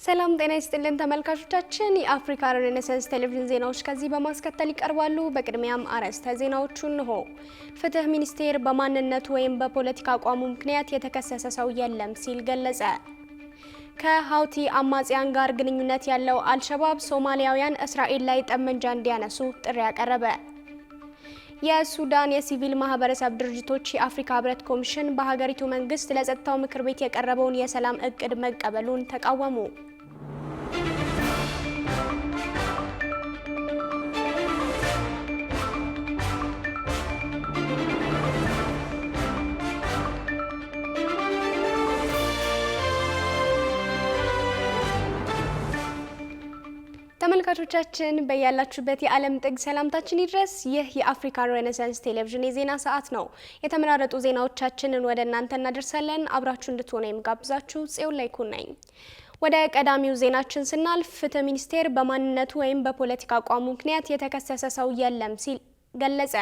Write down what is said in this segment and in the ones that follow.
ሰላም ጤና ይስጥልን ተመልካቾቻችን የአፍሪካ ሬኔሳንስ ቴሌቪዥን ዜናዎች ከዚህ በማስከተል ይቀርባሉ። በቅድሚያም አርዕስተ ዜናዎቹን ነው። ፍትህ ሚኒስቴር በማንነቱ ወይም በፖለቲካ አቋሙ ምክንያት የተከሰሰ ሰው የለም ሲል ገለጸ። ከሀውቲ አማጽያን ጋር ግንኙነት ያለው አልሸባብ ሶማሊያውያን እስራኤል ላይ ጠመንጃ እንዲያነሱ ጥሪ ያቀረበ። የሱዳን የሲቪል ማህበረሰብ ድርጅቶች የአፍሪካ ህብረት ኮሚሽን በሀገሪቱ መንግስት ለጸጥታው ምክር ቤት የቀረበውን የሰላም እቅድ መቀበሉን ተቃወሙ። ተመልካቾቻችን በያላችሁበት የዓለም ጥግ ሰላምታችን ይድረስ። ይህ የአፍሪካ ሬኔሳንስ ቴሌቪዥን የዜና ሰዓት ነው። የተመራረጡ ዜናዎቻችንን ወደ እናንተ እናደርሳለን። አብራችሁ እንድትሆኑ የምጋብዛችሁ ጽዮን ላይኩን ነኝ። ወደ ቀዳሚው ዜናችን ስናልፍ ፍትህ ሚኒስቴር በማንነቱ ወይም በፖለቲካ አቋሙ ምክንያት የተከሰሰ ሰው የለም ሲል ገለጸ።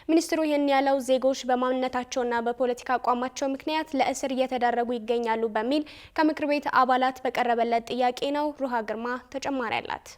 ሚኒስትሩ ይህን ያለው ዜጎች በማንነታቸውና በፖለቲካ አቋማቸው ምክንያት ለእስር እየተዳረጉ ይገኛሉ በሚል ከምክር ቤት አባላት በቀረበለት ጥያቄ ነው። ሩሃ ግርማ ተጨማሪ አላት።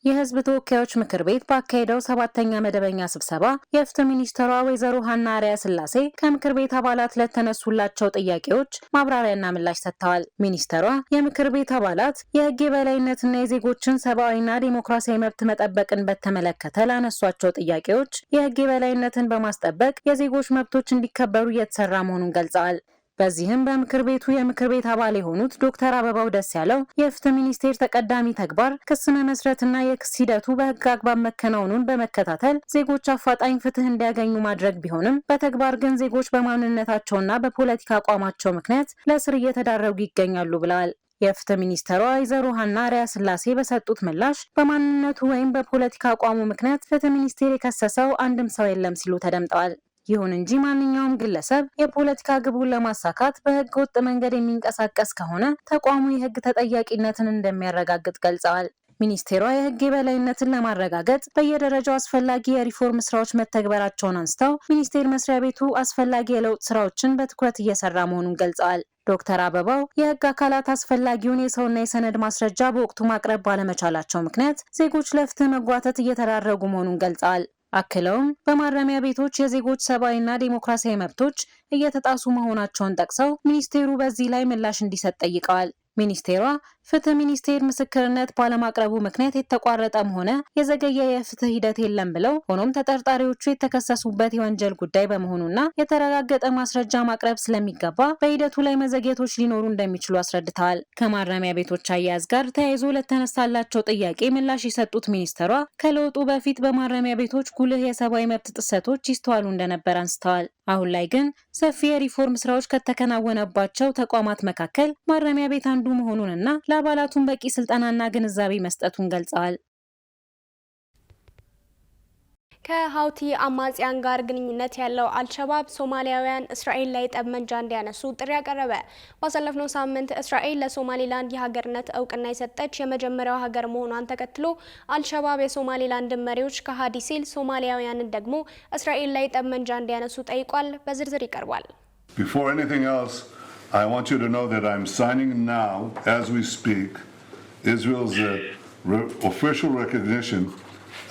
የህዝብ ተወካዮች ምክር ቤት ባካሄደው 7ኛ መደበኛ ስብሰባ የፍትህ ሚኒስትሯ ወይዘሮ ሀና አርአያ ስላሴ ከምክር ቤት አባላት ለተነሱላቸው ጥያቄዎች ማብራሪያና ምላሽ ሰጥተዋል። ሚኒስትሯ የምክር ቤት አባላት የህግ የበላይነትና የዜጎችን ሰብአዊና ዲሞክራሲያዊ መብት መጠበቅን በተመለከተ ላነሷቸው ጥያቄዎች የህግ የበላይነትን በማስጠበቅ የዜጎች መብቶች እንዲከበሩ እየተሰራ መሆኑን ገልጸዋል። በዚህም በምክር ቤቱ የምክር ቤት አባል የሆኑት ዶክተር አበባው ደስ ያለው የፍትህ ሚኒስቴር ተቀዳሚ ተግባር ክስ መመስረትና የክስ ሂደቱ በህግ አግባብ መከናወኑን በመከታተል ዜጎች አፋጣኝ ፍትህ እንዲያገኙ ማድረግ ቢሆንም በተግባር ግን ዜጎች በማንነታቸውና በፖለቲካ አቋማቸው ምክንያት ለእስር እየተዳረጉ ይገኛሉ ብለዋል። የፍትህ ሚኒስትሯ ወይዘሮ ሀና አርአያ ስላሴ በሰጡት ምላሽ በማንነቱ ወይም በፖለቲካ አቋሙ ምክንያት ፍትህ ሚኒስቴር የከሰሰው አንድም ሰው የለም ሲሉ ተደምጠዋል። ይሁን እንጂ ማንኛውም ግለሰብ የፖለቲካ ግቡን ለማሳካት በህገ ወጥ መንገድ የሚንቀሳቀስ ከሆነ ተቋሙ የህግ ተጠያቂነትን እንደሚያረጋግጥ ገልጸዋል። ሚኒስቴሯ የህግ የበላይነትን ለማረጋገጥ በየደረጃው አስፈላጊ የሪፎርም ስራዎች መተግበራቸውን አንስተው ሚኒስቴር መስሪያ ቤቱ አስፈላጊ የለውጥ ስራዎችን በትኩረት እየሰራ መሆኑን ገልጸዋል። ዶክተር አበባው የህግ አካላት አስፈላጊውን የሰውና የሰነድ ማስረጃ በወቅቱ ማቅረብ ባለመቻላቸው ምክንያት ዜጎች ለፍትህ መጓተት እየተዳረጉ መሆኑን ገልጸዋል። አክለውም በማረሚያ ቤቶች የዜጎች ሰብአዊና ዲሞክራሲያዊ መብቶች እየተጣሱ መሆናቸውን ጠቅሰው ሚኒስቴሩ በዚህ ላይ ምላሽ እንዲሰጥ ጠይቀዋል። ሚኒስቴሯ ፍትህ ሚኒስቴር ምስክርነት ባለማቅረቡ ምክንያት የተቋረጠም ሆነ የዘገየ የፍትህ ሂደት የለም ብለው ሆኖም ተጠርጣሪዎቹ የተከሰሱበት የወንጀል ጉዳይ በመሆኑና የተረጋገጠ ማስረጃ ማቅረብ ስለሚገባ በሂደቱ ላይ መዘግየቶች ሊኖሩ እንደሚችሉ አስረድተዋል። ከማረሚያ ቤቶች አያያዝ ጋር ተያይዞ ለተነሳላቸው ጥያቄ ምላሽ የሰጡት ሚኒስትሯ ከለውጡ በፊት በማረሚያ ቤቶች ጉልህ የሰብአዊ መብት ጥሰቶች ይስተዋሉ እንደነበር አንስተዋል። አሁን ላይ ግን ሰፊ የሪፎርም ስራዎች ከተከናወነባቸው ተቋማት መካከል ማረሚያ ቤት አንዱ መሆኑንና ለአባላቱን በቂ ስልጠናና ግንዛቤ መስጠቱን ገልጸዋል። ከሀውቲ አማጽያን ጋር ግንኙነት ያለው አልሸባብ ሶማሊያውያን እስራኤል ላይ ጠመንጃ እንዲያነሱ ጥሪ ያቀረበ። ባሳለፍነው ሳምንት እስራኤል ለሶማሊላንድ የሀገርነት እውቅና የሰጠች የመጀመሪያው ሀገር መሆኗን ተከትሎ አልሸባብ የሶማሊላንድ መሪዎች ከሃዲ ሲል ሶማሊያውያንን ደግሞ እስራኤል ላይ ጠመንጃ እንዲያነሱ ጠይቋል። በዝርዝር ይቀርባል። Before anything else, I want you to know that I'm signing now, as we speak, Israel's official recognition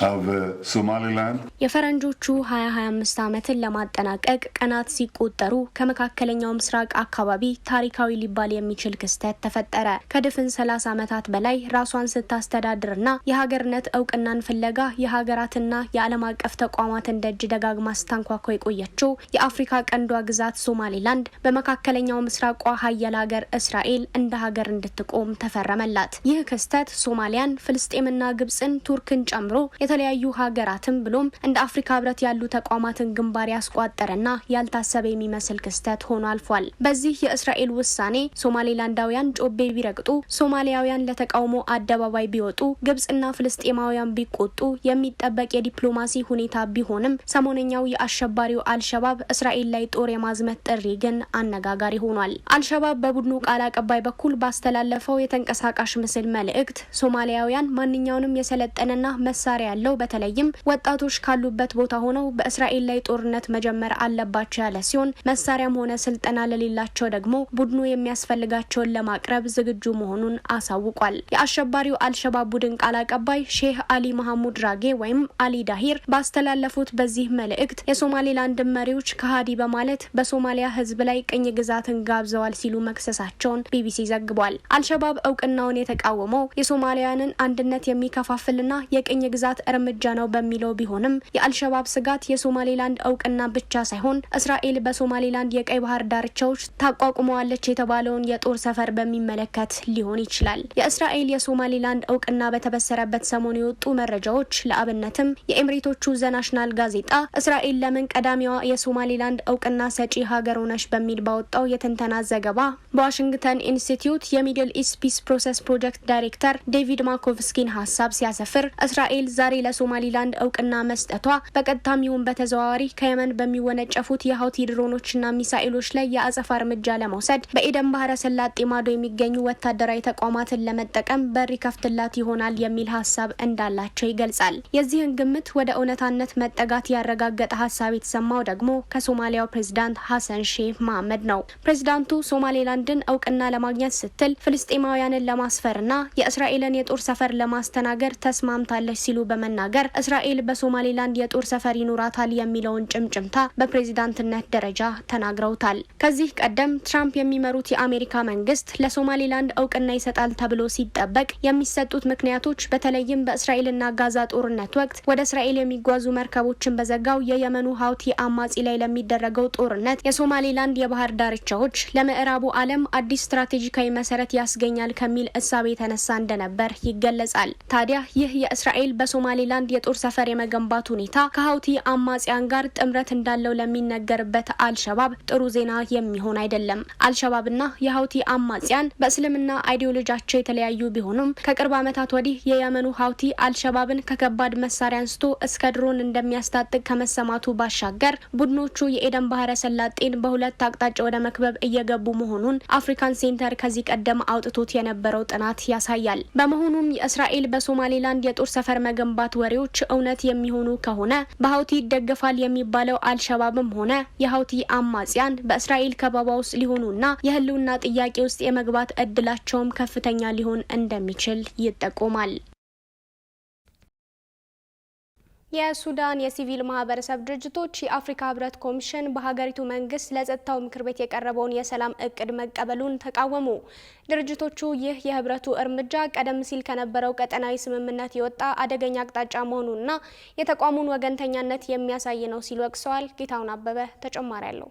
of Somaliland. የፈረንጆቹ 2025 ዓመትን ለማጠናቀቅ ቀናት ሲቆጠሩ ከመካከለኛው ምስራቅ አካባቢ ታሪካዊ ሊባል የሚችል ክስተት ተፈጠረ። ከድፍን 30 ዓመታት በላይ ራሷን ስታስተዳድርና የሀገርነት እውቅናን ፍለጋ የሀገራትና የዓለም አቀፍ ተቋማትን ደጅ ደጋግማ ስታንኳኳ የቆየችው የአፍሪካ ቀንዷ ግዛት ሶማሊላንድ በመካከለኛው ምስራቋ ሀያል ሀገር እስራኤል እንደ ሀገር እንድትቆም ተፈረመላት። ይህ ክስተት ሶማሊያን፣ ፍልስጤምና ግብጽን፣ ቱርክን ጨምሮ የተለያዩ ሀገራትን ብሎም እንደ አፍሪካ ህብረት ያሉ ተቋማትን ግንባር ያስቋጠረና ያልታሰበ የሚመስል ክስተት ሆኖ አልፏል። በዚህ የእስራኤል ውሳኔ ሶማሊላንዳውያን ጮቤ ቢረግጡ፣ ሶማሊያውያን ለተቃውሞ አደባባይ ቢወጡ፣ ግብጽና ፍልስጤማውያን ቢቆጡ የሚጠበቅ የዲፕሎማሲ ሁኔታ ቢሆንም ሰሞነኛው የአሸባሪው አልሸባብ እስራኤል ላይ ጦር የማዝመት ጥሪ ግን አነጋጋሪ ሆኗል። አልሸባብ በቡድኑ ቃል አቀባይ በኩል ባስተላለፈው የተንቀሳቃሽ ምስል መልእክት ሶማሊያውያን ማንኛውንም የሰለጠነና መሳሪያ ያለው በተለይም ወጣቶች ካሉበት ቦታ ሆነው በእስራኤል ላይ ጦርነት መጀመር አለባቸው ያለ ሲሆን መሳሪያም ሆነ ስልጠና ለሌላቸው ደግሞ ቡድኑ የሚያስፈልጋቸውን ለማቅረብ ዝግጁ መሆኑን አሳውቋል። የአሸባሪው አልሸባብ ቡድን ቃል አቀባይ ሼህ አሊ መሐሙድ ራጌ ወይም አሊ ዳሂር ባስተላለፉት በዚህ መልእክት የሶማሌላንድ መሪዎች ከሃዲ በማለት በሶማሊያ ሕዝብ ላይ ቅኝ ግዛትን ጋብዘዋል ሲሉ መክሰሳቸውን ቢቢሲ ዘግቧል። አልሸባብ እውቅናውን የተቃወመው የሶማሊያንን አንድነት የሚከፋፍልና የቅኝ ግዛት እርምጃ ነው በሚለው ቢሆንም የአልሸባብ ስጋት የሶማሌላንድ እውቅና ብቻ ሳይሆን እስራኤል በሶማሌላንድ የቀይ ባህር ዳርቻዎች ታቋቁመዋለች የተባለውን የጦር ሰፈር በሚመለከት ሊሆን ይችላል። የእስራኤል የሶማሌላንድ እውቅና በተበሰረበት ሰሞን የወጡ መረጃዎች ለአብነትም የኤምሬቶቹ ዘናሽናል ጋዜጣ እስራኤል ለምን ቀዳሚዋ የሶማሌላንድ እውቅና ሰጪ ሀገር ሆነች በሚል ባወጣው የትንተና ዘገባ በዋሽንግተን ኢንስቲትዩት የሚድል ኢስት ፒስ ፕሮሰስ ፕሮጀክት ዳይሬክተር ዴቪድ ማኮቭስኪን ሀሳብ ሲያሰፍር እስራኤል ዛሬ ለሶማሊላንድ እውቅና መስጠቷ በቀጥታም ይሁን በተዘዋዋሪ ከየመን በሚወነጨፉት የሀውቲ ድሮኖችና ሚሳኤሎች ላይ የአጸፋ እርምጃ ለመውሰድ በኤደን ባህረ ሰላጤ ማዶ የሚገኙ ወታደራዊ ተቋማትን ለመጠቀም በር ይከፍትላት ይሆናል የሚል ሀሳብ እንዳላቸው ይገልጻል። የዚህን ግምት ወደ እውነታነት መጠጋት ያረጋገጠ ሀሳብ የተሰማው ደግሞ ከሶማሊያው ፕሬዝዳንት ሀሰን ሼህ መሐመድ ነው። ፕሬዝዳንቱ ሶማሌላንድን እውቅና ለማግኘት ስትል ፍልስጤማውያንን ለማስፈርና የእስራኤልን የጦር ሰፈር ለማስተናገድ ተስማምታለች ሲሉ በመናገር እስራኤል በሶማሌላንድ የጦር ሰፈር ይኖራታል የሚለውን ጭምጭምታ በፕሬዝዳንትነት ደረጃ ተናግረውታል። ከዚህ ቀደም ትራምፕ የሚመሩት የአሜሪካ መንግስት ለሶማሌላንድ እውቅና ይሰጣል ተብሎ ሲጠበቅ የሚሰጡት ምክንያቶች በተለይም በእስራኤልና ጋዛ ጦርነት ወቅት ወደ እስራኤል የሚጓዙ መርከቦችን በዘጋው የየመኑ ሀውቲ አማጺ ላይ ለሚደረገው ጦርነት የሶማሌላንድ የባህር ዳርቻዎች ለምዕራቡ ዓለም አዲስ ስትራቴጂካዊ መሰረት ያስገኛል ከሚል እሳቤ የተነሳ እንደነበር ይገለጻል። ታዲያ ይህ የእስራኤል በሶማሌላንድ የጦር ሰፈር የመገንባት ሁኔታ ከሀውቲ አማጺያን ጋር ጥምረት እንዳለው ለሚነገርበት አልሸባብ ጥሩ ዜና የሚሆን አይደለም። አልሸባብና የሀውቲ አማጺያን በእስልምና አይዲዮሎጂያቸው የተለያዩ ቢሆኑም ከቅርብ ዓመታት ወዲህ የየመኑ ሀውቲ አልሸባብን ከከባድ መሳሪያ አንስቶ እስከ ድሮን እንደሚያስታጥቅ ከመሰማቱ ባሻገር ቡድኖቹ የኤደን ባህረ ሰላጤን በሁለት አቅጣጫ ወደ መክበብ እየገቡ መሆኑን አፍሪካን ሴንተር ከዚህ ቀደም አውጥቶት የነበረው ጥናት ያሳያል። በመሆኑም የእስራኤል በሶማሌላንድ የጦር ሰፈር መገንባት ወሬዎች እውነት የሚሆኑ ከሆነ በሀውቲ ይደገፋል የሚባለው አልሸባብም ሆነ የሀውቲ አማጺያን በእስራኤል ከበባ ውስጥ ሊሆኑና የህልውና ጥያቄ ውስጥ የመግባት እድላቸውም ከፍተኛ ሊሆን እንደሚችል ይጠቆማል። የሱዳን የሲቪል ማህበረሰብ ድርጅቶች የአፍሪካ ህብረት ኮሚሽን በሀገሪቱ መንግስት ለጸጥታው ምክር ቤት የቀረበውን የሰላም እቅድ መቀበሉን ተቃወሙ። ድርጅቶቹ ይህ የህብረቱ እርምጃ ቀደም ሲል ከነበረው ቀጠናዊ ስምምነት የወጣ አደገኛ አቅጣጫ መሆኑንና የተቋሙን ወገንተኛነት የሚያሳይ ነው ሲሉ ወቅሰዋል። ጌታውን አበበ ተጨማሪ አለው።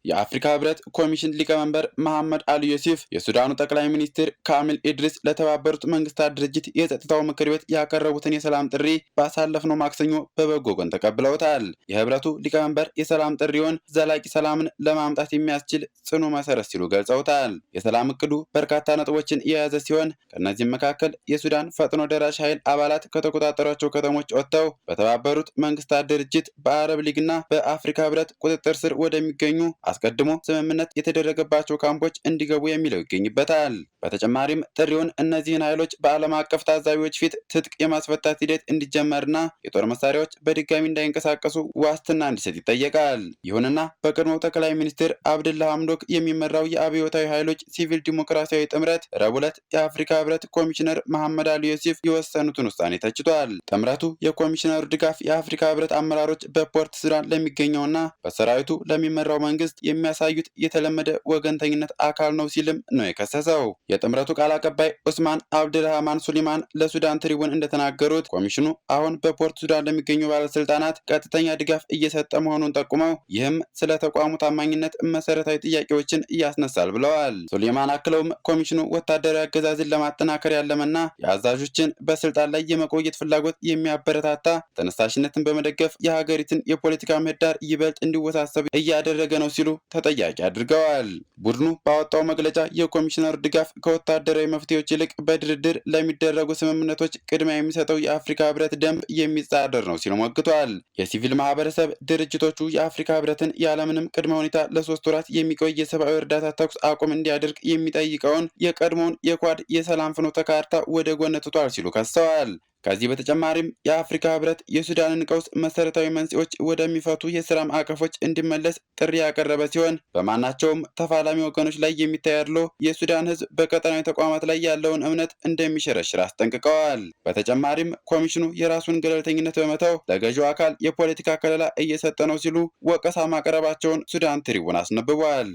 የአፍሪካ ህብረት ኮሚሽን ሊቀመንበር መሐመድ አሊ ዩሱፍ የሱዳኑ ጠቅላይ ሚኒስትር ካሚል ኢድሪስ ለተባበሩት መንግስታት ድርጅት የጸጥታው ምክር ቤት ያቀረቡትን የሰላም ጥሪ ባሳለፍነው ማክሰኞ በበጎ ጎን ተቀብለውታል። የህብረቱ ሊቀመንበር የሰላም ጥሪውን ዘላቂ ሰላምን ለማምጣት የሚያስችል ጽኑ መሰረት ሲሉ ገልጸውታል። የሰላም እቅዱ በርካታ ነጥቦችን የያዘ ሲሆን ከእነዚህም መካከል የሱዳን ፈጥኖ ደራሽ ኃይል አባላት ከተቆጣጠሯቸው ከተሞች ወጥተው በተባበሩት መንግስታት ድርጅት በአረብ ሊግና በአፍሪካ ህብረት ቁጥጥር ስር ወደሚገኙ አስቀድሞ ስምምነት የተደረገባቸው ካምፖች እንዲገቡ የሚለው ይገኝበታል። በተጨማሪም ጥሪውን እነዚህን ኃይሎች በዓለም አቀፍ ታዛቢዎች ፊት ትጥቅ የማስፈታት ሂደት እንዲጀመርና የጦር መሳሪያዎች በድጋሚ እንዳይንቀሳቀሱ ዋስትና እንዲሰጥ ይጠየቃል። ይሁንና በቀድሞው ጠቅላይ ሚኒስትር አብደላ ሐምዶክ የሚመራው የአብዮታዊ ኃይሎች ሲቪል ዲሞክራሲያዊ ጥምረት ረቡዕ ዕለት የአፍሪካ ህብረት ኮሚሽነር መሐመድ አሊ ዩሱፍ የወሰኑትን ውሳኔ ተችቷል። ጥምረቱ የኮሚሽነሩ ድጋፍ የአፍሪካ ህብረት አመራሮች በፖርት ሱዳን ለሚገኘውና በሰራዊቱ ለሚመራው መንግስት የሚያሳዩት የተለመደ ወገንተኝነት አካል ነው ሲልም ነው የከሰሰው። የጥምረቱ ቃል አቀባይ ኡስማን አብድራህማን ሱሊማን ለሱዳን ትሪቡን እንደተናገሩት ኮሚሽኑ አሁን በፖርት ሱዳን ለሚገኙ ባለስልጣናት ቀጥተኛ ድጋፍ እየሰጠ መሆኑን ጠቁመው ይህም ስለ ተቋሙ ታማኝነት መሰረታዊ ጥያቄዎችን እያስነሳል ብለዋል። ሱሊማን አክለውም ኮሚሽኑ ወታደራዊ አገዛዝን ለማጠናከር ያለመና የአዛዦችን በስልጣን ላይ የመቆየት ፍላጎት የሚያበረታታ ተነሳሽነትን በመደገፍ የሀገሪቱን የፖለቲካ ምህዳር ይበልጥ እንዲወሳሰብ እያደረገ ነው ሲሉ ተጠያቂ አድርገዋል። ቡድኑ ባወጣው መግለጫ የኮሚሽነሩ ድጋፍ ከወታደራዊ መፍትሄዎች ይልቅ በድርድር ለሚደረጉ ስምምነቶች ቅድሚያ የሚሰጠው የአፍሪካ ህብረት ደንብ የሚጻረር ነው ሲሉ ሞግቷል። የሲቪል ማህበረሰብ ድርጅቶቹ የአፍሪካ ህብረትን ያለምንም ቅድመ ሁኔታ ለ3 ወራት የሚቆይ የሰብአዊ እርዳታ ተኩስ አቁም እንዲያደርግ የሚጠይቀውን የቀድሞውን የኳድ የሰላም ፍኖተ ካርታ ወደ ጎን ትቷል ሲሉ ከሰዋል። ከዚህ በተጨማሪም የአፍሪካ ህብረት የሱዳንን ቀውስ መሰረታዊ መንስኤዎች ወደሚፈቱ የስራ ማዕቀፎች እንዲመለስ ጥሪ ያቀረበ ሲሆን በማናቸውም ተፋላሚ ወገኖች ላይ የሚታይ አድሎ የሱዳን ህዝብ በቀጠናዊ ተቋማት ላይ ያለውን እምነት እንደሚሸረሽር አስጠንቅቀዋል። በተጨማሪም ኮሚሽኑ የራሱን ገለልተኝነት በመተው ለገዢው አካል የፖለቲካ ከለላ እየሰጠ ነው ሲሉ ወቀሳ ማቅረባቸውን ሱዳን ትሪቡን አስነብቧል።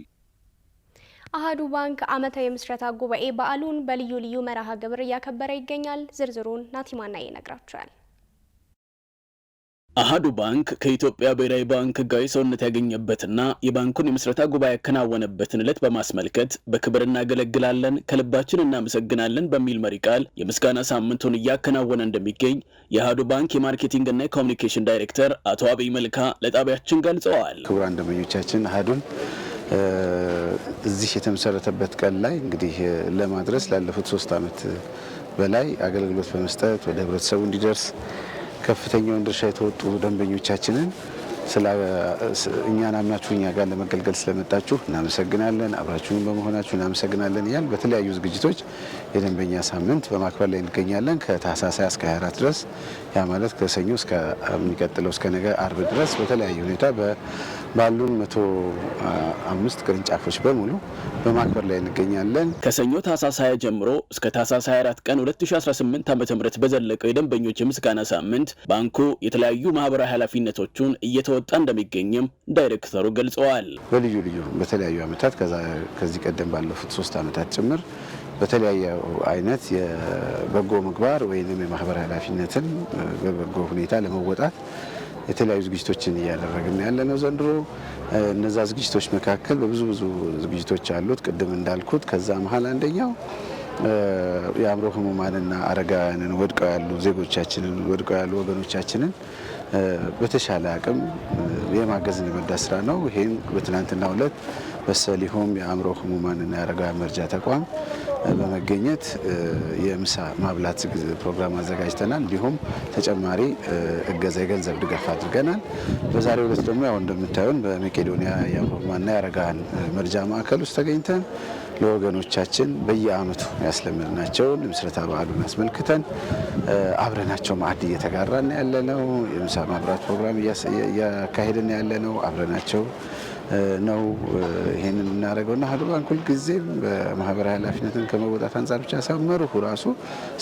አሃዱ ባንክ ዓመታዊ የምስረታ ጉባኤ በዓሉን በልዩ ልዩ መርሃ ግብር እያከበረ ይገኛል። ዝርዝሩን ናቲማና ይነግራቸዋል። አሃዱ ባንክ ከኢትዮጵያ ብሔራዊ ባንክ ህጋዊ ሰውነት ያገኘበትና የባንኩን የምስረታ ጉባኤ ያከናወነበትን ዕለት በማስመልከት በክብር እናገለግላለን ከልባችን እናመሰግናለን በሚል መሪ ቃል የምስጋና ሳምንቱን እያከናወነ እንደሚገኝ የአሃዱ ባንክ የማርኬቲንግና የኮሙኒኬሽን ዳይሬክተር አቶ አብይ መልካ ለጣቢያችን ገልጸዋል። ክቡራን ደንበኞቻችን አሃዱን እዚህ የተመሰረተበት ቀን ላይ እንግዲህ ለማድረስ ላለፉት 3 ዓመት በላይ አገልግሎት በመስጠት ወደ ህብረተሰቡ እንዲደርስ ከፍተኛውን ድርሻ የተወጡ ደንበኞቻችንን እኛን አምናችሁ እኛ ጋር ለመገልገል ስለመጣችሁ እናመሰግናለን፣ አብራችሁን በመሆናችሁ እናመሰግናለን እያል በተለያዩ ዝግጅቶች የደንበኛ ሳምንት በማክበር ላይ እንገኛለን። ከታህሳስ እስከ 24 ድረስ ያ ማለት ከሰኞ እስከ የሚቀጥለው እስከ ነገ አርብ ድረስ በተለያዩ ሁኔታ ባሉን 105 ቅርንጫፎች በሙሉ በማክበር ላይ እንገኛለን። ከሰኞ ታህሳስ 20 ጀምሮ እስከ ታህሳስ 24 ቀን 2018 ዓ.ም በዘለቀው የደንበኞች የምስጋና ሳምንት ባንኩ የተለያዩ ማህበራዊ ኃላፊነቶቹን እየተወጣ እንደሚገኝም ዳይሬክተሩ ገልጸዋል። በልዩ ልዩ በተለያዩ ዓመታት ከዚህ ቀደም ባለፉት 3 ዓመታት ጭምር በተለያየ አይነት የበጎ ምግባር ወይንም የማህበራዊ ኃላፊነትን በበጎ ሁኔታ ለመወጣት የተለያዩ ዝግጅቶችን እያደረግን ያለነው ዘንድሮ። እነዛ ዝግጅቶች መካከል በብዙ ዝግጅቶች አሉት። ቅድም እንዳልኩት ከዛ መሀል አንደኛው የአእምሮ ህሙማንና አረጋውያንን ወድቀው ያሉ ዜጎቻችንን ወድቀው ያሉ ወገኖቻችንን በተሻለ አቅም የማገዝን የመርዳት ስራ ነው። ይሄን በትናንትናው ዕለት በሰሊሆም የአእምሮ ህሙማንና አረጋውያን መርጃ ተቋም በመገኘት የምሳ ማብላት ፕሮግራም አዘጋጅተናል። እንዲሁም ተጨማሪ እገዛ የገንዘብ ድጋፍ አድርገናል። በዛሬው ዕለት ደግሞ ያው እንደምታዩን በመቄዶንያ የአእምሮ ህሙማንና አረጋውያን መርጃ ማዕከል ውስጥ ተገኝተን ለወገኖቻችን በየአመቱ ያስለመድናቸውን ምስረታ በዓሉን አስመልክተን አብረናቸው ማዕድ እየተጋራን ያለነው የምሳ ማብራት ፕሮግራም እያካሄድን ያለነው አብረናቸው ነው። ይሄንን እናደርገውና አሃዱ ባንክ ሁልጊዜም በማህበራዊ ኃላፊነትን ከመወጣት አንጻር ብቻ ሳይሆን መርሁ ራሱ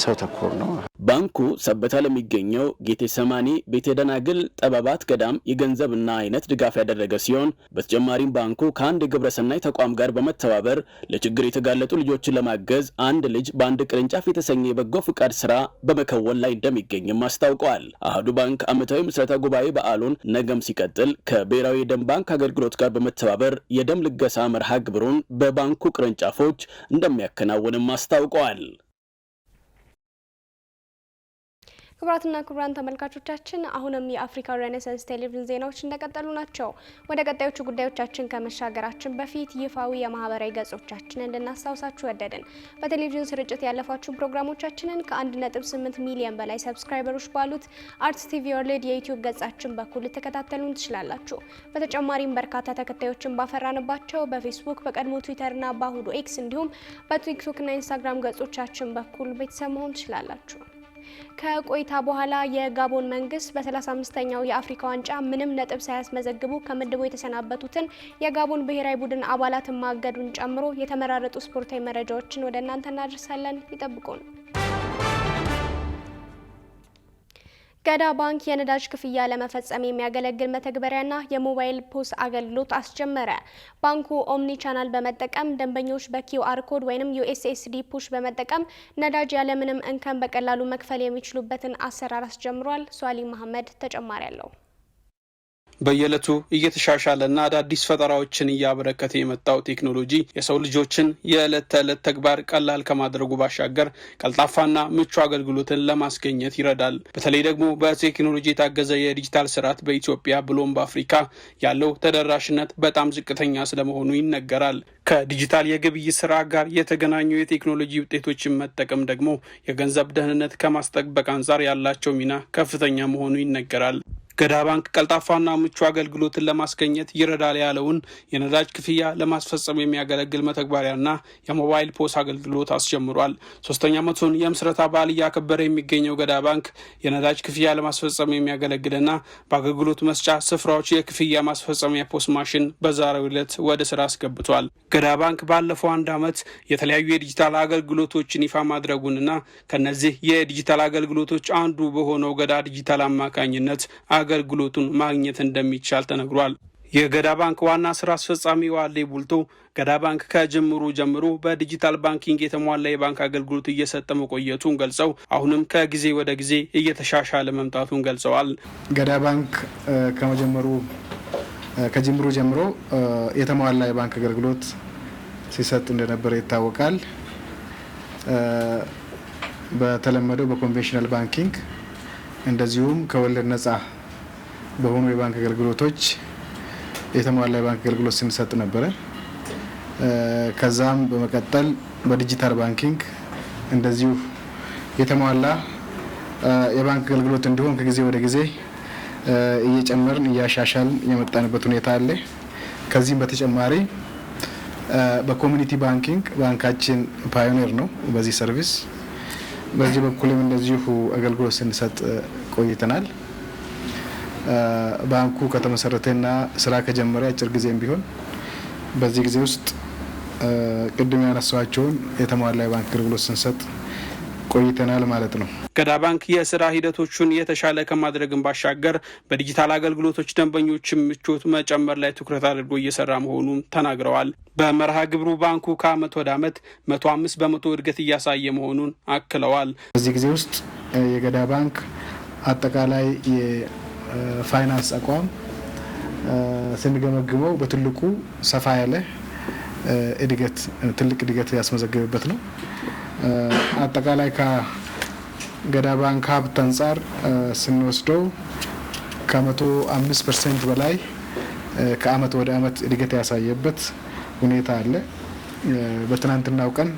ሰው ተኮር ነው። ባንኩ ሰበታ ለሚገኘው ጌቴሰማኒ ቤተ ደናግል ጠበባት ገዳም የገንዘብና አይነት ድጋፍ ያደረገ ሲሆን በተጨማሪም ባንኩ ከአንድ የግብረሰናይ ተቋም ጋር በመተባበር ለችግር የተጋለጡ ልጆችን ለማገዝ አንድ ልጅ በአንድ ቅርንጫፍ የተሰኘ የበጎ ፍቃድ ስራ በመከወን ላይ እንደሚገኝም አስታውቀዋል። አሃዱ ባንክ ዓመታዊ ምስረታ ጉባኤ በዓሉን ነገም ሲቀጥል ከብሔራዊ የደም ባንክ አገልግሎት ጋር በመተባበር የደም ልገሳ መርሃ ግብሩን በባንኩ ቅርንጫፎች እንደሚያከናውንም አስታውቀዋል። ክቡራትና ክቡራን ተመልካቾቻችን አሁንም የአፍሪካ ሬኔሳንስ ቴሌቪዥን ዜናዎች እንደቀጠሉ ናቸው። ወደ ቀጣዮቹ ጉዳዮቻችን ከመሻገራችን በፊት ይፋዊ የማህበራዊ ገጾቻችንን እንድናስታውሳችሁ ወደድን። በቴሌቪዥን ስርጭት ያለፋችሁ ፕሮግራሞቻችንን ከ1.8 ሚሊዮን በላይ ሰብስክራይበሮች ባሉት አርትስ ቲቪ ወርልድ የዩቲዩብ ገጻችን በኩል ልትከታተሉን ትችላላችሁ። በተጨማሪም በርካታ ተከታዮችን ባፈራንባቸው በፌስቡክ፣ በቀድሞ ትዊተርና በአሁኑ ኤክስ እንዲሁም በቲክቶክና ኢንስታግራም ገጾቻችን በኩል ቤተሰብ መሆን ትችላላችሁ። ከቆይታ በኋላ የጋቦን መንግስት በ35ኛው የአፍሪካ ዋንጫ ምንም ነጥብ ሳያስመዘግቡ ከምድቡ የተሰናበቱትን የጋቦን ብሔራዊ ቡድን አባላትን ማገዱን ጨምሮ የተመራረጡ ስፖርታዊ መረጃዎችን ወደ እናንተ እናደርሳለን። ይጠብቁን። ገዳ ባንክ የነዳጅ ክፍያ ለመፈጸም የሚያገለግል መተግበሪያና የሞባይል ፖስ አገልግሎት አስጀመረ። ባንኩ ኦምኒ ቻናል በመጠቀም ደንበኞች በኪውአር ኮድ ወይም ዩኤስኤስዲ ፑሽ በመጠቀም ነዳጅ ያለምንም እንከን በቀላሉ መክፈል የሚችሉበትን አሰራር አስጀምሯል። ሷሊ መሐመድ ተጨማሪ አለው። በየዕለቱ እየተሻሻለና አዳዲስ ፈጠራዎችን እያበረከተ የመጣው ቴክኖሎጂ የሰው ልጆችን የዕለት ተዕለት ተግባር ቀላል ከማድረጉ ባሻገር ቀልጣፋና ምቹ አገልግሎትን ለማስገኘት ይረዳል። በተለይ ደግሞ በቴክኖሎጂ የታገዘ የዲጂታል ስርዓት በኢትዮጵያ ብሎም በአፍሪካ ያለው ተደራሽነት በጣም ዝቅተኛ ስለመሆኑ ይነገራል። ከዲጂታል የግብይት ስርዓት ጋር የተገናኙ የቴክኖሎጂ ውጤቶችን መጠቀም ደግሞ የገንዘብ ደህንነት ከማስጠበቅ አንጻር ያላቸው ሚና ከፍተኛ መሆኑ ይነገራል። ገዳ ባንክ ቀልጣፋና ምቹ አገልግሎትን ለማስገኘት ይረዳል ያለውን የነዳጅ ክፍያ ለማስፈጸም የሚያገለግል መተግበሪያና የሞባይል ፖስ አገልግሎት አስጀምሯል። 3ኛ ዓመቱን የምስረታ በዓል እያከበረ የሚገኘው ገዳ ባንክ የነዳጅ ክፍያ ለማስፈጸም የሚያገለግልና በአገልግሎት መስጫ ስፍራዎች የክፍያ ማስፈጸሚያ ፖስ ማሽን በዛሬው ዕለት ወደ ስራ አስገብቷል። ገዳ ባንክ ባለፈው 1 ዓመት የተለያዩ የዲጂታል አገልግሎቶችን ይፋ ማድረጉንና ከነዚህ የዲጂታል አገልግሎቶች አንዱ በሆነው ገዳ ዲጂታል አማካኝነት አገልግሎቱን ማግኘት እንደሚቻል ተነግሯል። የገዳ ባንክ ዋና ስራ አስፈጻሚ ዋሌ ቡልቶ ገዳ ባንክ ከጅምሩ ጀምሮ በዲጂታል ባንኪንግ የተሟላ የባንክ አገልግሎት እየሰጠ መቆየቱን ገልጸው አሁንም ከጊዜ ወደ ጊዜ እየተሻሻለ መምጣቱን ገልጸዋል። ገዳ ባንክ ከጅምሩ ጀምሮ የተሟላ የባንክ አገልግሎት ሲሰጥ እንደነበረ ይታወቃል። በተለመደው በኮንቬንሽናል ባንኪንግ እንደዚሁም ከወለድ ነጻ በሆኑ የባንክ አገልግሎቶች የተሟላ የባንክ አገልግሎት ስንሰጥ ነበረ። ከዛም በመቀጠል በዲጂታል ባንኪንግ እንደዚሁ የተሟላ የባንክ አገልግሎት እንዲሆን ከጊዜ ወደ ጊዜ እየጨመርን እያሻሻልን የመጣንበት ሁኔታ አለ። ከዚህም በተጨማሪ በኮሚኒቲ ባንኪንግ ባንካችን ፓዮኒር ነው በዚህ ሰርቪስ። በዚህ በኩልም እንደዚሁ አገልግሎት ስንሰጥ ቆይተናል። ባንኩ ከተመሰረተና ስራ ከጀመረ አጭር ጊዜም ቢሆን በዚህ ጊዜ ውስጥ ቅድም ያነሳቸውን የተሟላ የባንክ አገልግሎት ስንሰጥ ቆይተናል ማለት ነው። ገዳ ባንክ የስራ ሂደቶቹን የተሻለ ከማድረግን ባሻገር በዲጂታል አገልግሎቶች ደንበኞችን ምቾት መጨመር ላይ ትኩረት አድርጎ እየሰራ መሆኑን ተናግረዋል። በመርሃ ግብሩ ባንኩ ከአመት ወደ አመት 105 በመቶ እድገት እያሳየ መሆኑን አክለዋል። በዚህ ጊዜ ውስጥ የገዳ ባንክ አጠቃላይ የፋይናንስ አቋም ስንገመግመው በትልቁ ሰፋ ያለ ትልቅ እድገት ያስመዘገበበት ነው። አጠቃላይ ከገዳ ባንክ ሀብት አንጻር ስንወስደው ከ105% በላይ ከአመት ወደ አመት እድገት ያሳየበት ሁኔታ አለ። በትናንትናው ቀን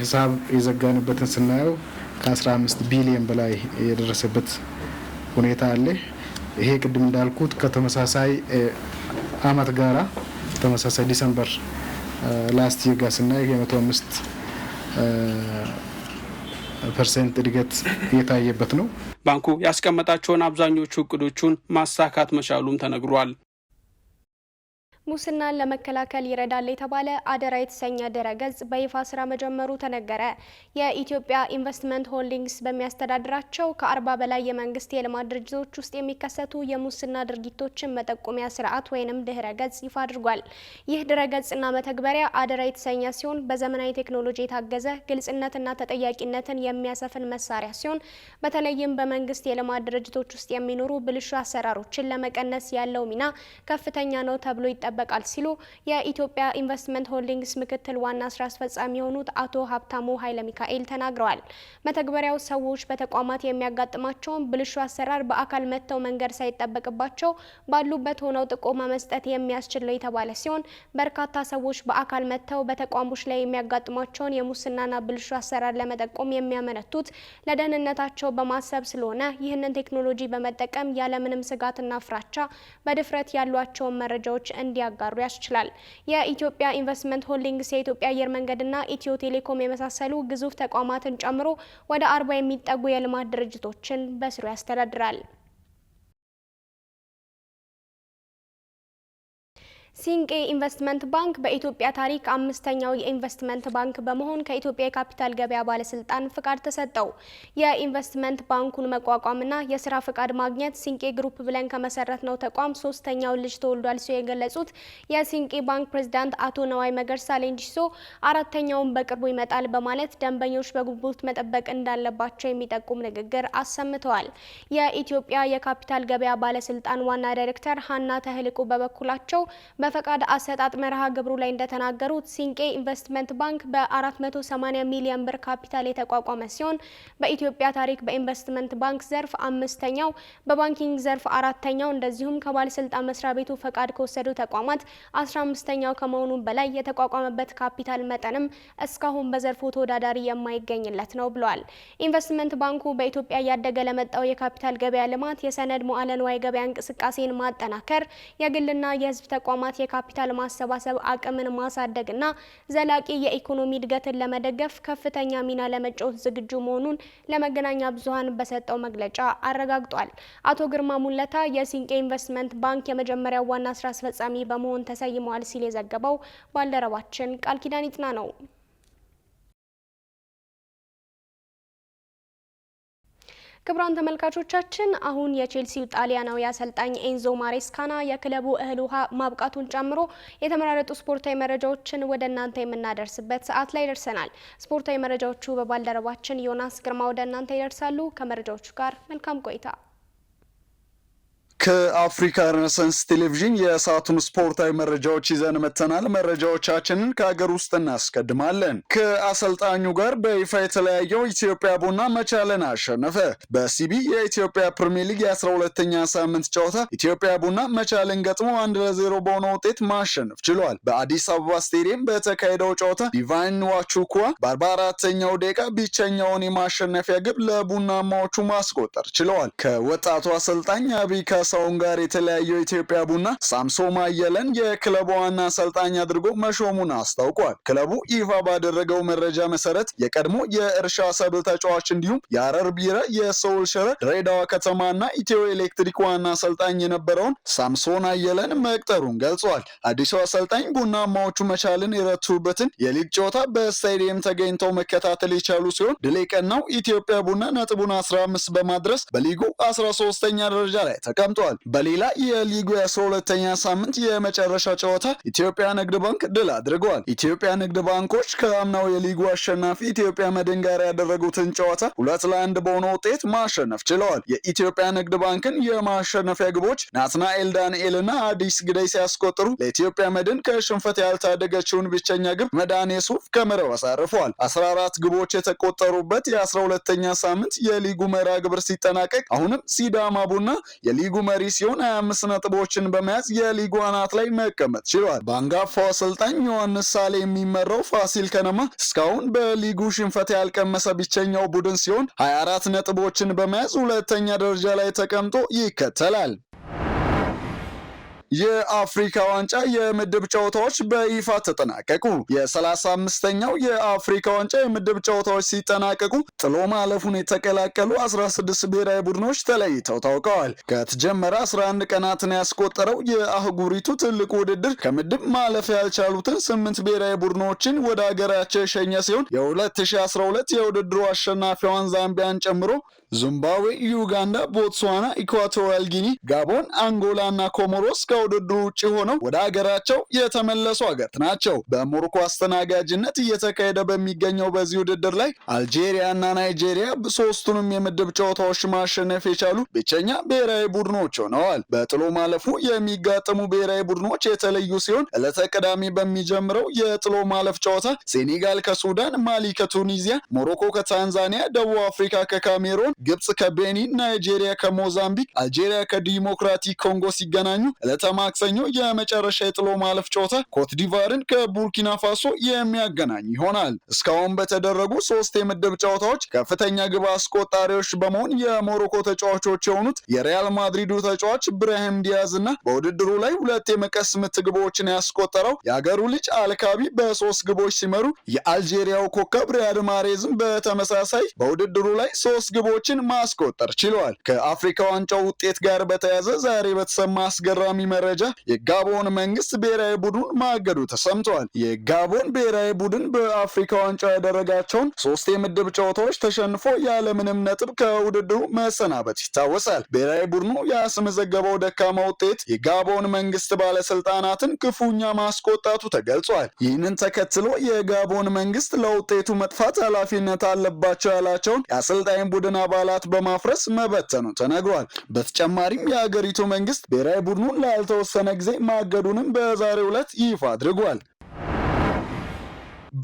ሂሳብ የዘጋንበትን ስናየው ከ15 ቢሊዮን በላይ የደረሰበት ሁኔታ አለ። ይሄ ቅድም እንዳልኩት ከተመሳሳይ አመት ጋራ ተመሳሳይ ዲሰምበር ላስት ይር ጋር ስናይ የ105% እድገት የታየበት ነው። ባንኩ ያስቀመጣቸውን አብዛኞቹ እቅዶቹን ማሳካት መቻሉም ተነግሯል። ሙስናን ለመከላከል ይረዳል የተባለ አደራ የተሰኘ ድረገጽ በይፋ ስራ መጀመሩ ተነገረ። የኢትዮጵያ ኢንቨስትመንት ሆልዲንግስ በሚያስተዳድራቸው ከ40 በላይ የመንግስት የልማት ድርጅቶች ውስጥ የሚከሰቱ የሙስና ድርጊቶችን መጠቆሚያ ስርዓት ወይንም ድህረ ገጽ ይፋ አድርጓል። ይህ ድረገጽና መተግበሪያ አደራ የተሰኘ ሲሆን በዘመናዊ ቴክኖሎጂ የታገዘ ግልጽነትና ተጠያቂነትን የሚያሰፍን መሳሪያ ሲሆን በተለይም በመንግስት የልማት ድርጅቶች ውስጥ የሚኖሩ ብልሹ አሰራሮችን ለመቀነስ ያለው ሚና ከፍተኛ ነው ተብሎ ይጠበቃል ሲሉ የኢትዮጵያ ኢንቨስትመንት ሆልዲንግስ ምክትል ዋና ስራ አስፈጻሚ የሆኑት አቶ ሀብታሙ ኃይለ ሚካኤል ተናግረዋል። መተግበሪያው ሰዎች በተቋማት የሚያጋጥማቸውን ብልሹ አሰራር በአካል መጥተው መንገድ ሳይጠበቅባቸው ባሉበት ሆነው ጥቆማ መስጠት የሚያስችል ነው የተባለ ሲሆን በርካታ ሰዎች በአካል መጥተው በተቋሞች ላይ የሚያጋጥማቸውን የሙስናና ብልሹ አሰራር ለመጠቆም የሚያመነቱት ለደህንነታቸው በማሰብ ስለሆነ ይህንን ቴክኖሎጂ በመጠቀም ያለምንም ስጋትና ፍራቻ በድፍረት ያሏቸውን መረጃዎች እንዲያጋሩ ያስችላል። የኢትዮጵያ ኢንቨስትመንት ሆልዲንግስ የኢትዮጵያ አየር መንገድና ኢትዮ ቴሌኮም የመሳሰሉ ግዙፍ ተቋማትን ጨምሮ ወደ 40 የሚጠጉ የልማት ድርጅቶችን በስሩ ያስተዳድራል። ሲንቄ ኢንቨስትመንት ባንክ በኢትዮጵያ ታሪክ 5ኛው የኢንቨስትመንት ባንክ በመሆን ከኢትዮጵያ የካፒታል ገበያ ባለስልጣን ፍቃድ ተሰጠው። የኢንቨስትመንት ባንኩን መቋቋምና የስራ ፍቃድ ማግኘት ሲንቄ ግሩፕ ብለን ከመሰረትነው ተቋም 3ኛው ልጅ ተወልዷል ሲሉ የገለጹት የሲንቄ ባንክ ፕሬዝዳንት አቶ ነዋይ መገርሳ ሌንጂሶ 4ኛውን በቅርቡ ይመጣል በማለት ደንበኞች በጉጉት መጠበቅ እንዳለባቸው የሚጠቁም ንግግር አሰምተዋል። የኢትዮጵያ የካፒታል ገበያ ባለስልጣን ዋና ዳይሬክተር ሀና ተህልቁ በበኩላቸው በፈቃድ አሰጣጥ መርሃ ግብሩ ላይ እንደተናገሩት ሲንቄ ኢንቨስትመንት ባንክ በ480 ሚሊዮን ብር ካፒታል የተቋቋመ ሲሆን በኢትዮጵያ ታሪክ በኢንቨስትመንት ባንክ ዘርፍ 5ኛው፣ በባንኪንግ ዘርፍ 4ኛው እንደዚሁም ከባለስልጣን መስሪያ ቤቱ ፈቃድ ከወሰዱ ተቋማት 15ኛው ከመሆኑ በላይ የተቋቋመበት ካፒታል መጠንም እስካሁን በዘርፉ ተወዳዳሪ የማይገኝለት ነው ብለዋል። ኢንቨስትመንት ባንኩ በኢትዮጵያ ያደገ ለመጣው የካፒታል ገበያ ልማት የሰነድ መዋዕለ ንዋይ ገበያ እንቅስቃሴን ማጠናከር፣ የግልና የህዝብ ተቋማት የካፒታል ማሰባሰብ አቅምን ማሳደግና ዘላቂ የኢኮኖሚ እድገትን ለመደገፍ ከፍተኛ ሚና ለመጫወት ዝግጁ መሆኑን ለመገናኛ ብዙሃን በሰጠው መግለጫ አረጋግጧል። አቶ ግርማ ሙለታ የሲንቄ ኢንቨስትመንት ባንክ የመጀመሪያው ዋና ስራ አስፈጻሚ በመሆን ተሰይመዋል ሲል የዘገበው ባልደረባችን ቃል ኪዳን ይጥና ነው። ክቡራን ተመልካቾቻችን አሁን የቼልሲው ጣሊያናዊ አሰልጣኝ ኤንዞ ማሬስካና የክለቡ እህል ውሃ ማብቃቱን ጨምሮ የተመራረጡ ስፖርታዊ መረጃዎችን ወደ እናንተ የምናደርስበት ሰዓት ላይ ደርሰናል። ስፖርታዊ መረጃዎቹ በባልደረባችን ዮናስ ግርማ ወደ እናንተ ይደርሳሉ። ከመረጃዎቹ ጋር መልካም ቆይታ። ከአፍሪካ ሬኔሳንስ ቴሌቪዥን የሰዓቱን ስፖርታዊ መረጃዎች ይዘን መተናል። መረጃዎቻችንን ከሀገር ውስጥ እናስቀድማለን። ከአሰልጣኙ ጋር በይፋ የተለያየው ኢትዮጵያ ቡና መቻልን አሸነፈ። በሲቢ የኢትዮጵያ ፕሪሚየር ሊግ የ12ኛ ሳምንት ጨዋታ ኢትዮጵያ ቡና መቻልን ገጥሞ 1-0 በሆነ ውጤት ማሸነፍ ችሏል። በአዲስ አበባ ስቴዲየም በተካሄደው ጨዋታ ዲቫይን ዋቹኳ በ44ኛው ደቂቃ ብቸኛውን የማሸነፊያ ግብ ለቡናማዎቹ ማስቆጠር ችለዋል። ከወጣቱ አሰልጣኝ አብይ ሳውን ጋር የተለያየው ኢትዮጵያ ቡና ሳምሶን አየለን የክለቡ ዋና አሰልጣኝ አድርጎ መሾሙን አስታውቋል። ክለቡ ይፋ ባደረገው መረጃ መሰረት የቀድሞ የእርሻ ሰብል ተጫዋች እንዲሁም የሐረር ቢራ፣ የሶል ሸረ፣ ድሬዳዋ ከተማና ኢትዮ ኤሌክትሪክ ዋና አሰልጣኝ የነበረውን ሳምሶን አየለን መቅጠሩን ገልጿል። አዲሱ አሰልጣኝ ቡናማዎቹ መቻልን የረቱበትን የሊግ ጨዋታ በስታዲየም ተገኝተው መከታተል የቻሉ ሲሆን ድል የቀናው ኢትዮጵያ ቡና ነጥቡን 15 በማድረስ በሊጉ 13ኛ ደረጃ ላይ ተቀምጧል። በሌላ የሊጉ የ12ኛ ሳምንት የመጨረሻ ጨዋታ ኢትዮጵያ ንግድ ባንክ ድል አድርገዋል። ኢትዮጵያ ንግድ ባንኮች ከአምናው የሊጉ አሸናፊ ኢትዮጵያ መድን ጋር ያደረጉትን ጨዋታ 2-1 በሆነ ውጤት ማሸነፍ ችለዋል። የኢትዮጵያ ንግድ ባንክን የማሸነፊያ ግቦች ናትናኤል ዳንኤልና አዲስ ግዳይ ሲያስቆጥሩ ለኢትዮጵያ መድን ከሽንፈት ያልታደገችውን ብቸኛ ግብ መዳኔ ሱፍ ከመረብ አሳርፈዋል። 14 ግቦች የተቆጠሩበት የ12ኛ ሳምንት የሊጉ መርሃ ግብር ሲጠናቀቅ አሁንም ሲዳማ ቡና የሊጉ መሪ ሲሆን 25 ነጥቦችን በመያዝ የሊጉ አናት ላይ መቀመጥ ችሏል። በአንጋፋው አሰልጣኝ ዮሐንስ ሳሌ የሚመራው ፋሲል ከነማ እስካሁን በሊጉ ሽንፈት ያልቀመሰ ብቸኛው ቡድን ሲሆን 24 ነጥቦችን በመያዝ ሁለተኛ ደረጃ ላይ ተቀምጦ ይከተላል። የአፍሪካ ዋንጫ የምድብ ጨዋታዎች በይፋ ተጠናቀቁ። የ35ኛው የአፍሪካ ዋንጫ የምድብ ጨዋታዎች ሲጠናቀቁ ጥሎ ማለፉን የተቀላቀሉ 16 ብሔራዊ ቡድኖች ተለይተው ታውቀዋል። ከተጀመረ 11 ቀናትን ያስቆጠረው የአህጉሪቱ ትልቁ ውድድር ከምድብ ማለፍ ያልቻሉትን 8 ብሔራዊ ቡድኖችን ወደ ሀገራቸው የሸኘ ሲሆን የ2012 የውድድሩ አሸናፊዋን ዛምቢያን ጨምሮ ዚምባብዌ፣ ዩጋንዳ፣ ቦትስዋና፣ ኢኳቶሪያል ጊኒ፣ ጋቦን፣ አንጎላ እና ኮሞሮስ ከውድድሩ ውጭ ሆነው ወደ ሀገራቸው የተመለሱ ሀገራት ናቸው። በሞሮኮ አስተናጋጅነት እየተካሄደ በሚገኘው በዚህ ውድድር ላይ አልጄሪያ እና ናይጄሪያ ሶስቱንም የምድብ ጨዋታዎች ማሸነፍ የቻሉ ብቸኛ ብሔራዊ ቡድኖች ሆነዋል። በጥሎ ማለፉ የሚጋጠሙ ብሔራዊ ቡድኖች የተለዩ ሲሆን ዕለተ ቅዳሜ በሚጀምረው የጥሎ ማለፍ ጨዋታ ሴኔጋል ከሱዳን፣ ማሊ ከቱኒዚያ፣ ሞሮኮ ከታንዛኒያ፣ ደቡብ አፍሪካ ከካሜሮን፣ ግብጽ ከቤኒን፣ ናይጄሪያ ከሞዛምቢክ፣ አልጄሪያ ከዲሞክራቲክ ኮንጎ ሲገናኙ ዕለተ ማክሰኞ የመጨረሻ የጥሎ ማለፍ ጨዋታ ኮትዲቫርን ከቡርኪና ፋሶ የሚያገናኝ ይሆናል። እስካሁን በተደረጉ 3 የምድብ ጨዋታዎች ከፍተኛ ግብ አስቆጣሪዎች በመሆን የሞሮኮ ተጫዋቾች የሆኑት የሪያል ማድሪዱ ተጫዋች ብራሂም ዲያዝ እና በውድድሩ ላይ 2 የመቀስ ምት ግቦችን ያስቆጠረው የአገሩ ልጅ አልካቢ በ3 ግቦች ሲመሩ የአልጄሪያው ኮከብ ሪያድ ማሬዝም በተመሳሳይ በውድድሩ ላይ 3 ግቦችን ማስቆጠር ችለዋል። ከአፍሪካ ዋንጫው ውጤት ጋር በተያያዘ ዛሬ በተሰማ አስገራሚ መረጃ የጋቦን መንግስት ብሔራዊ ቡድን ማገዱ ተሰምቷል። የጋቦን ብሔራዊ ቡድን በአፍሪካ ዋንጫ ያደረጋቸውን 3 የምድብ ጨዋታዎች ተሸንፎ ያለምንም ነጥብ ከውድድሩ መሰናበት ይታወሳል። ብሔራዊ ቡድኑ ያስመዘገበው ደካማ ውጤት የጋቦን መንግስት ባለስልጣናትን ክፉኛ ማስቆጣቱ ተገልጿል። ይህንን ተከትሎ የጋቦን መንግስት ለውጤቱ መጥፋት ኃላፊነት አለባቸው ያላቸውን የአሰልጣኝ ቡድን አባላት በማፍረስ መበተኑ ተነግሯል። በተጨማሪም የሀገሪቱ መንግስት ብሔራዊ ቡድኑን ላልተወሰነ ጊዜ ማገዱንም በዛሬው ዕለት ይፋ አድርጓል።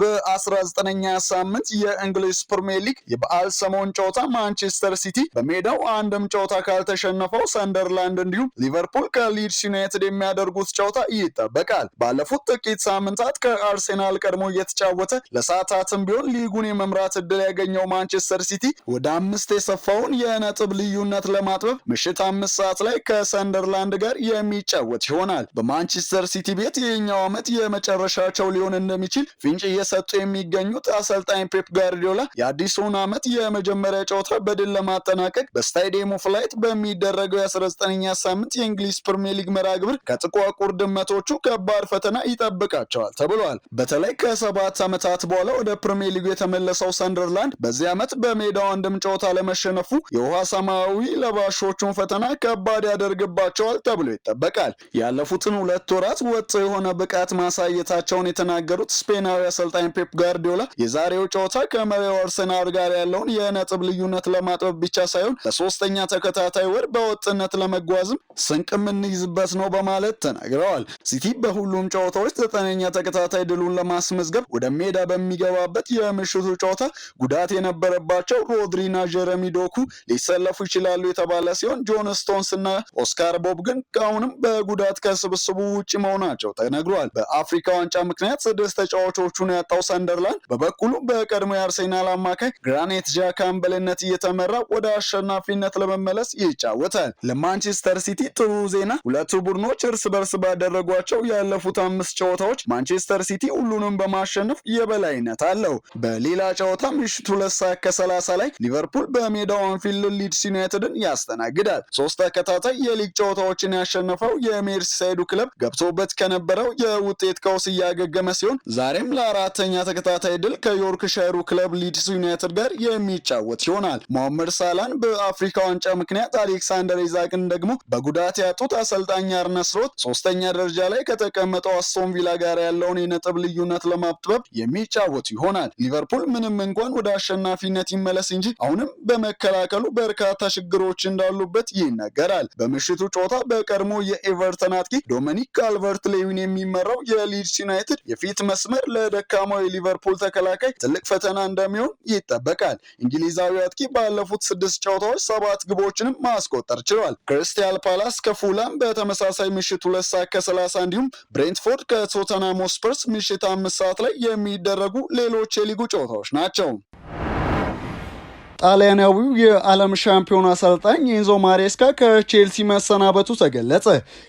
በ19ኛ ሳምንት የእንግሊዝ ፕሪሚየር ሊግ የበዓል ሰሞን ጨዋታ ማንቸስተር ሲቲ በሜዳው አንድም ጨዋታ ካልተሸነፈው ሰንደርላንድ እንዲሁም ሊቨርፑል ከሊድስ ዩናይትድ የሚያደርጉት ጨዋታ ይጠበቃል። ባለፉት ጥቂት ሳምንታት ከአርሴናል ቀድሞ እየተጫወተ ለሰዓታትም ቢሆን ሊጉን የመምራት እድል ያገኘው ማንቸስተር ሲቲ ወደ 5 የሰፋውን የነጥብ ልዩነት ለማጥበብ ምሽት 5 ሰዓት ላይ ከሰንደርላንድ ጋር የሚጫወት ይሆናል። በማንቸስተር ሲቲ ቤት የኛው ዓመት የመጨረሻቸው ሊሆን እንደሚችል ፍንጭ እየሰጡ የሚገኙት አሰልጣኝ ፔፕ ጋርዲዮላ የአዲሱን ዓመት የመጀመሪያ ጨዋታ በድል ለማጠናቀቅ በስታዲየም ኦፍ ላይት በሚደረገው የ19ኛ ሳምንት የእንግሊዝ ፕሪሚየር ሊግ መርሃ ግብር ከጥቋቁር ድመቶቹ ከባድ ፈተና ይጠብቃቸዋል ተብሏል። በተለይ ከ7 ዓመታት በኋላ ወደ ፕሪሚየር ሊጉ የተመለሰው ሰንደርላንድ በዚህ ዓመት በሜዳው አንድም ጨዋታ ለመሸነፉ የውሃ ሰማያዊ ለባሾቹን ፈተና ከባድ ያደርግባቸዋል ተብሎ ይጠበቃል። ያለፉትን 2 ወራት ወጥ የሆነ ብቃት ማሳየታቸውን የተናገሩት ስፔናዊ አሰልጣኝ ፔፕ ጋርዲዮላ የዛሬው ጨዋታ ከመሪው አርሰናል ጋር ያለውን የነጥብ ልዩነት ለማጥበብ ብቻ ሳይሆን ለሶስተኛ ተከታታይ ወር በወጥነት ለመጓዝም ስንቅ የምንይዝበት ነው በማለት ተናግረዋል። ሲቲ በሁሉም ጨዋታዎች 9ኛ ተከታታይ ድሉን ለማስመዝገብ ወደ ሜዳ በሚገባበት የምሽቱ ጨዋታ ጉዳት የነበረባቸው ሮድሪና ጀረሚ ዶኩ ሊሰለፉ ይችላሉ የተባለ ሲሆን ጆን ስቶንስ እና ኦስካር ቦብ ግን አሁንም በጉዳት ከስብስቡ ውጪ መሆናቸው ተነግሯል። በአፍሪካ ዋንጫ ምክንያት 6 ተጫዋቾቹን ያጣው ሰንደርላንድ በበኩሉ በቀድሞ የአርሴናል አማካይ ግራኒት ዣካ አምበልነት እየተመራ ወደ አሸናፊነት ለመመለስ ይጫወታል። ለማንቸስተር ሲቲ ጥሩ ዜና ሁለቱ ቡድኖች እርስ በርስ ባደረጓቸው ያለፉት 5 ጨዋታዎች ማንቸስተር ሲቲ ሁሉንም በማሸነፍ የበላይነት አለው። በሌላ ጨዋታ ምሽት 2:30 ላይ ሊቨርፑል በሜዳው አንፊልድ ሊድስ ዩናይትድን ያስተናግዳል። 3 ተከታታይ የሊግ ጨዋታዎችን ያሸነፈው የሜርሲሳይዱ ክለብ ገብቶበት ከነበረው የውጤት ቀውስ እያገገመ ሲሆን ዛሬም ለአራተኛ ተከታታይ ድል ከዮርክሻየሩ ክለብ ሊድስ ዩናይትድ ጋር የሚጫወት ይሆናል። መሐመድ ሳላን በአፍሪካ ዋንጫ ምክንያት አሌክሳንደር ኢዛቅን ደግሞ በጉዳት ያጡት አሰልጣኝ አርነ ስሎት 3ኛ ደረጃ ላይ ከተቀመጠው አስቶን ቪላ ጋር ያለውን የነጥብ ልዩነት ለማጥበብ የሚጫወት ይሆናል። ሊቨርፑል ምንም እንኳን ወደ አሸናፊነት ይመለስ እንጂ አሁንም በመከላከሉ በርካታ ችግሮች እንዳሉበት ይነገራል። በምሽቱ ጨዋታ በቀድሞ የኤቨርተን አጥቂ ዶሚኒክ ካልቨርት ሌዊን የሚመራው የሊድስ ዩናይትድ የፊት መስመር ለደካማው የሊቨርፑል ተከላካይ ትልቅ ፈተና እንደሚሆን ይጠበቃል። እንግሊዛዊ አጥቂ ባለፉት 6 ጨዋታዎች 7 ግቦችንም ማስቆጠር ችሏል። ክሪስታል ፓላስ ከፉላም በተመሳሳይ ምሽት 2:30 እንዲሁም ብሬንትፎርድ ከቶተንሃም ሆትስፐርስ ምሽት 5 ሰዓት ላይ የሚደረጉ ሌሎች የሊጉ ጨዋታዎች ናቸው። ጣሊያናዊው የዓለም ሻምፒዮን አሰልጣኝ ኤንዞ ማሬስካ ከቼልሲ መሰናበቱ ተገለጸ።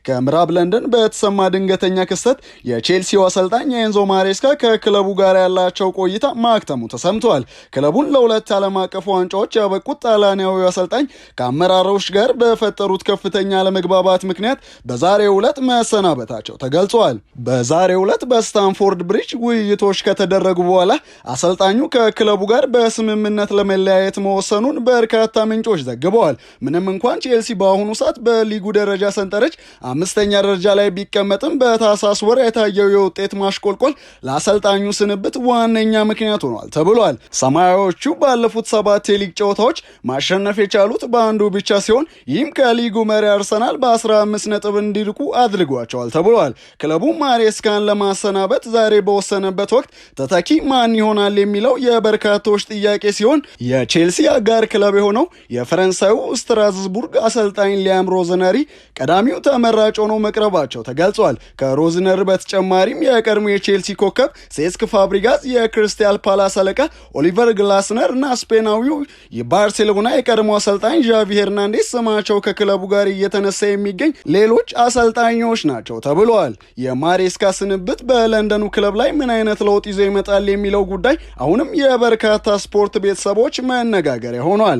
ከምዕራብ ለንደን በተሰማ ድንገተኛ ክስተት የቼልሲው አሰልጣኝ ኤንዞ ማሬስካ ከክለቡ ጋር ያላቸው ቆይታ ማክተሙ ተሰምቷል። ክለቡን ለ2 ዓለም አቀፍ ዋንጫዎች ያበቁት ጣሊያናዊው አሰልጣኝ ከአመራሮች ጋር በፈጠሩት ከፍተኛ አለመግባባት ምክንያት በዛሬው ዕለት መሰናበታቸው ተገልጿል። በዛሬው ዕለት በስታንፎርድ ብሪጅ ውይይቶች ከተደረጉ በኋላ አሰልጣኙ ከክለቡ ጋር በስምምነት ለመለያየት መወሰኑን በርካታ ምንጮች ዘግበዋል። ምንም እንኳን ቼልሲ በአሁኑ ሰዓት በሊጉ ደረጃ ሰንጠረዥ 5ኛ ደረጃ ላይ ቢቀመጥም በታህሳስ ወር የታየው የውጤት ማሽቆልቆል ለአሰልጣኙ ስንብት ዋነኛ ምክንያት ሆኗል ተብሏል። ሰማያዊዎቹ ባለፉት 7 የሊግ ጨዋታዎች ማሸነፍ የቻሉት በአንዱ ብቻ ሲሆን ይህም ከሊጉ መሪ አርሰናል በ15 ነጥብ እንዲርቁ አድርጓቸዋል ተብሏል። ክለቡ ማሬስካን ለማሰናበት ዛሬ በወሰነበት ወቅት ተተኪ ማን ይሆናል የሚለው የበርካቶች ጥያቄ ሲሆን የቼልሲ አጋር ክለብ የሆነው የፈረንሳዩ ስትራስቡርግ አሰልጣኝ ሊያም ሮዝነሪ ቀዳሚው ተመራጭ ሆነው መቅረባቸው ተገልጿል። ከሮዝነር በተጨማሪም የቀድሞ የቼልሲ ኮከብ ሴስክ ፋብሪጋስ፣ የክሪስታል ፓላስ አለቃ ኦሊቨር ግላስነር እና ስፔናዊው የባርሴሎና የቀድሞ አሰልጣኝ ዣቪ ሄርናንዴስ ስማቸው ከክለቡ ጋር እየተነሳ የሚገኝ ሌሎች አሰልጣኞች ናቸው ተብሏል። የማሬስካ ስንብት በለንደኑ ክለብ ላይ ምን አይነት ለውጥ ይዞ ይመጣል የሚለው ጉዳይ አሁንም የበርካታ ስፖርት ቤተሰቦች መነጋገሪያ ሆኗል።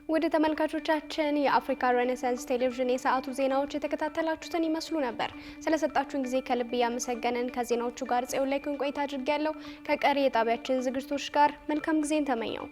ወደ ተመልካቾቻችን የአፍሪካ ሬኔሳንስ ቴሌቪዥን የሰዓቱ ዜናዎች የተከታተላችሁትን ይመስሉ ነበር። ስለሰጣችሁን ጊዜ ከልብ ያመሰገንን። ከዜናዎቹ ጋር ጽዮን ላይ ቆይታ አድርጌያለሁ። ከቀሪ የጣቢያችን ዝግጅቶች ጋር መልካም ጊዜን ተመኘው።